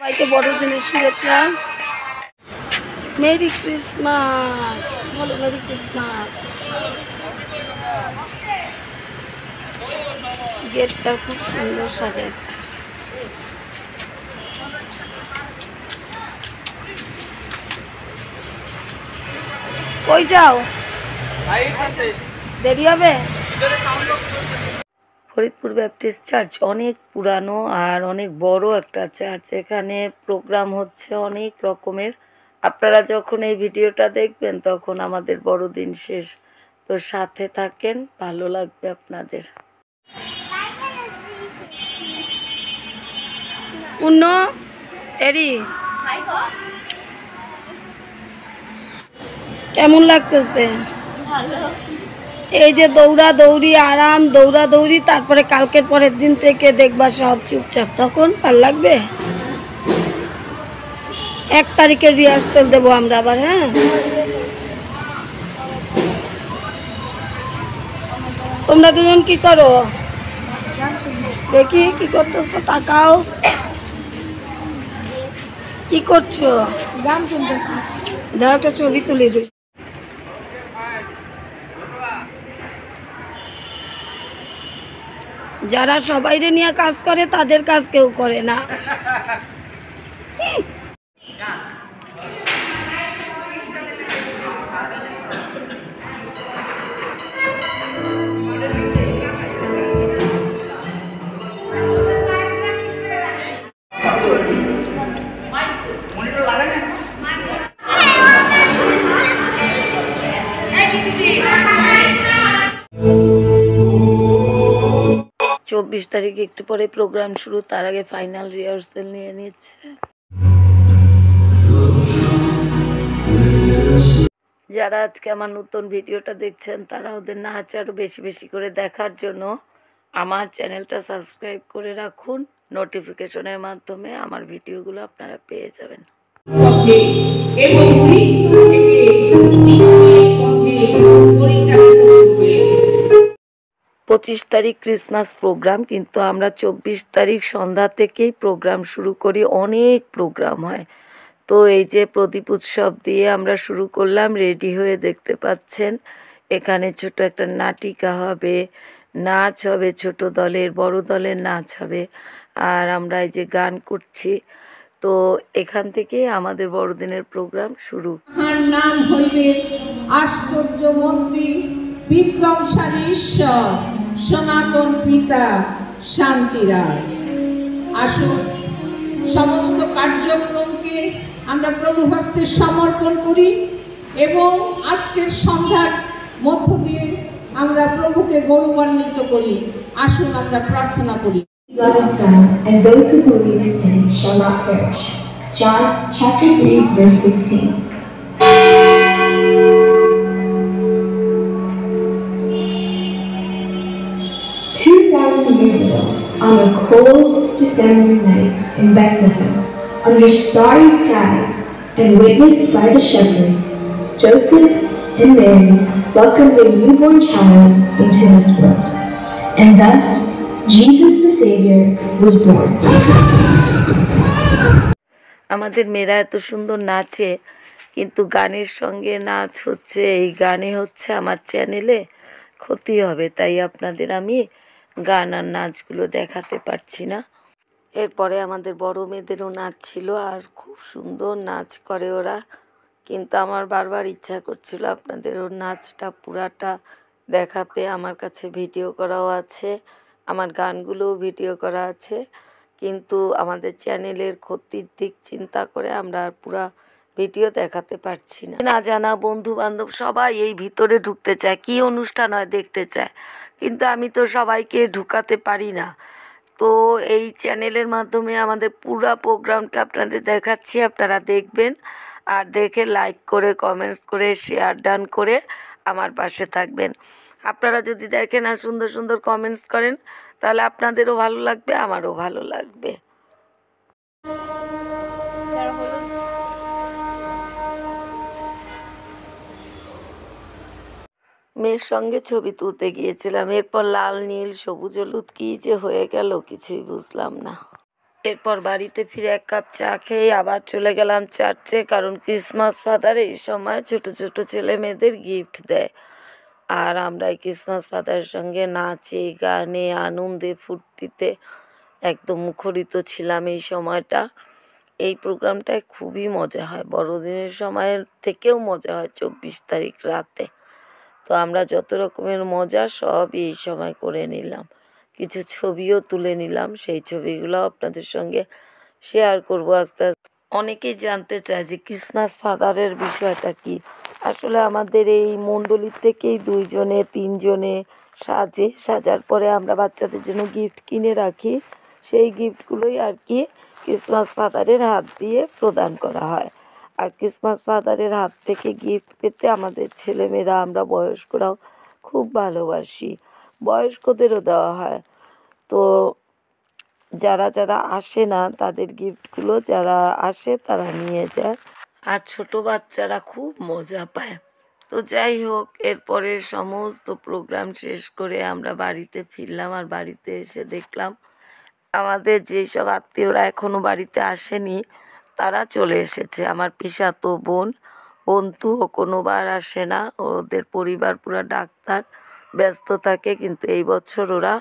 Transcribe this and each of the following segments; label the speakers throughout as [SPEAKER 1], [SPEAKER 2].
[SPEAKER 1] সবাইকে বড়দিনের শুভেচ্ছা। মেরি ক্রিসমাস, বলো মেরি ক্রিসমাস। গেটটা খুব সুন্দর সাজাইছে। কই যাও, দেরি হবে। ফরিদপুর ব্যাপটিস্ট চার্চ অনেক পুরানো আর অনেক বড় একটা চার্চ। এখানে প্রোগ্রাম হচ্ছে অনেক রকমের। আপনারা যখন এই ভিডিওটা দেখবেন তখন আমাদের বড়দিন শেষ, তো সাথে থাকেন, ভালো লাগবে আপনাদের। পূর্ণ এরি কেমন লাগতেছে? এই যে দৌড়া দৌড়ি আরাম, দৌড়া দৌড়ি, তারপরে কালকের পরের দিন থেকে দেখবা সব চুপচাপ, তখন ভালো লাগবে। 1 তারিখের রিহার্সাল দেবো আমরা আবার। হ্যাঁ, তোমরা দুজন কি করো দেখি? কি করতেছো? তাকাও, কি করছো? গান শুনতেছি। দাও একটা ছবি তুলে দিই। যারা সবাইরে নিয়ে কাজ করে তাদের কাজ কেউ করে না। 24 তারিখে একটু পরে প্রোগ্রাম শুরু, তার আগে ফাইনাল রিহার্সাল নিয়ে নিচ্ছে। যারা আজকে আমার নতুন ভিডিওটা দেখছেন তারা ওদের নাচ আরও বেশি বেশি করে দেখার জন্য আমার চ্যানেলটা সাবস্ক্রাইব করে রাখুন। নোটিফিকেশনের মাধ্যমে আমার ভিডিওগুলো আপনারা পেয়ে যাবেন। 25 তারিখ ক্রিসমাস প্রোগ্রাম, কিন্তু আমরা 24 তারিখ সন্ধ্যা থেকেই প্রোগ্রাম শুরু করি। অনেক প্রোগ্রাম হয়। তো এই যে প্রদীপ উৎসব দিয়ে আমরা শুরু করলাম, রেডি হয়ে দেখতে পাচ্ছেন। এখানে ছোট একটা নাটিকা হবে, নাচ হবে, ছোট দলের বড় দলের নাচ হবে, আর আমরা এই যে গান করছি। তো এখান থেকে আমাদের বড়দিনের প্রোগ্রাম শুরু।
[SPEAKER 2] তার নাম হইবে আশ্চর্য মন্ত্রী, বিপ্লবশালী ঈশ্বর, সনাতন পিতা, শান্তিরাজ। আসুন সমস্ত কার্যক্রমকে আমরা প্রভু হস্তে সমর্পণ করি এবং আজকের সন্ধ্যার মধ্য দিয়ে আমরা প্রভুকে গৌরবান্বিত করি। আসুন আমরা প্রার্থনা করি।
[SPEAKER 3] Beloved Son, and those who believe in him shall not perish. John chapter 3, verse 16. 2,000 years ago, on a cold December night in Bethlehem, under starry skies and witnessed by the shepherds, Joseph and Mary welcomed a newborn child into this world, and thus Jesus the Savior was born.
[SPEAKER 1] আমাদের মেয়েরা এত সুন্দর নাচে, কিন্তু গানের সঙ্গে নাচ হচ্ছে, এই গানে হচ্ছে আমার চ্যানেলে ক্ষতি হবে, তাই আপনাদের আমি গান আর নাচগুলো দেখাতে পারছি না। এরপরে আমাদের বড় মেয়েদেরও নাচ ছিল, আর খুব সুন্দর নাচ করে ওরা, কিন্তু আমার বারবার ইচ্ছা করছিল আপনাদের ওর নাচটা পুরাটা দেখাতে। আমার কাছে ভিডিও করাও আছে, আমার গানগুলোও ভিডিও করা আছে, কিন্তু আমাদের চ্যানেলের ক্ষতির দিক চিন্তা করে আমরা আর পুরা ভিডিও দেখাতে পারছি না। না জানা বন্ধু বান্ধব সবাই এই ভিতরে ঢুকতে চায়, কি অনুষ্ঠান হয় দেখতে চায়, কিন্তু আমি তো সবাইকে ঢুকাতে পারি না। তো এই চ্যানেলের মাধ্যমে আমাদের পুরো প্রোগ্রামটা আপনাদের দেখাচ্ছি, আপনারা দেখবেন, আর দেখে লাইক করে, কমেন্টস করে, শেয়ার ডান করে আমার পাশে থাকবেন। আপনারা যদি দেখেন আর সুন্দর সুন্দর কমেন্টস করেন, তাহলে আপনাদেরও ভালো লাগবে, আমারও ভালো লাগবে। মেয়ের সঙ্গে ছবি তুলতে গিয়েছিলাম, এরপর লাল নীল সবুজ হলুদ কী যে হয়ে গেল কিছুই বুঝলাম না। এরপর বাড়িতে ফিরে 1 কাপ চা খেয়ে আবার চলে গেলাম চার্চে, কারণ ক্রিসমাস ফাদার এই সময় ছোট ছোট ছেলে মেয়েদের গিফট দেয়। আর আমরা এই ক্রিসমাস ফাদারের সঙ্গে নাচে গানে আনন্দে ফুর্তিতে একদম মুখরিত ছিলাম এই সময়টা। এই প্রোগ্রামটায় খুবই মজা হয়, বড়দিনের সময়ের থেকেও মজা হয় 24 তারিখ রাতে। তো আমরা যত রকমের মজা সব এই সময় করে নিলাম, কিছু ছবিও তুলে নিলাম, সেই ছবিগুলো আপনাদের সঙ্গে শেয়ার করব আস্তে আস্তে। অনেকেই জানতে চায় যে ক্রিসমাস ফাদারের বিষয়টা কি। আসলে আমাদের এই মণ্ডলীর থেকেই 2 জনে 3 জনে সাজার পরে আমরা বাচ্চাদের জন্য গিফট কিনে রাখি, সেই গিফটগুলোই আর কি ক্রিসমাস ফাদারের হাত দিয়ে প্রদান করা হয়। আর ক্রিসমাস ফাদারের হাত থেকে গিফট পেতে আমাদের ছেলেমেয়েরা, আমরা বয়স্করাও খুব ভালোবাসি, বয়স্কদেরও দেওয়া হয়। তো যারা যারা আসে না তাদের গিফটগুলো যারা আসে তারা নিয়ে যায়, আর ছোট বাচ্চারা খুব মজা পায়। তো যাই হোক, এরপরে সমস্ত প্রোগ্রাম শেষ করে আমরা বাড়িতে ফিরলাম। আর বাড়িতে এসে দেখলাম আমাদের যেসব আত্মীয়রা এখনও বাড়িতে আসেনি তারা চলে এসেছে। আমার পিসাতো বোন অন্তু ও কোনোবার আসে না, ওদের পরিবার পুরো ডাক্তার ব্যস্ত থাকে, কিন্তু এই বছর ওরা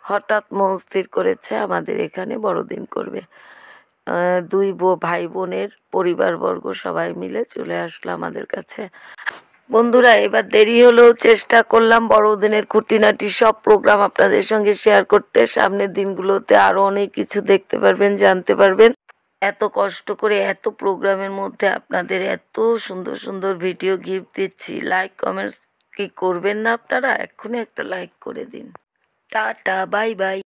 [SPEAKER 1] হঠাৎ মন স্থির করেছে আমাদের এখানে বড়দিন করবে। 2 ভাই বোনের পরিবারবর্গ সবাই মিলে চলে আসলো আমাদের কাছে। বন্ধুরা, এবার দেরি হলেও চেষ্টা করলাম বড়দিনের খুঁটিনাটি সব প্রোগ্রাম আপনাদের সঙ্গে শেয়ার করতে। সামনের দিনগুলোতে আরও অনেক কিছু দেখতে পারবেন, জানতে পারবেন। এত কষ্ট করে এত প্রোগ্রামের মধ্যে আপনাদের এত সুন্দর সুন্দর ভিডিও গিফট দিচ্ছি, লাইক কমেন্টস কি করবেন না আপনারা? এক্ষুনি একটা লাইক করে দিন। Tata, bye bye.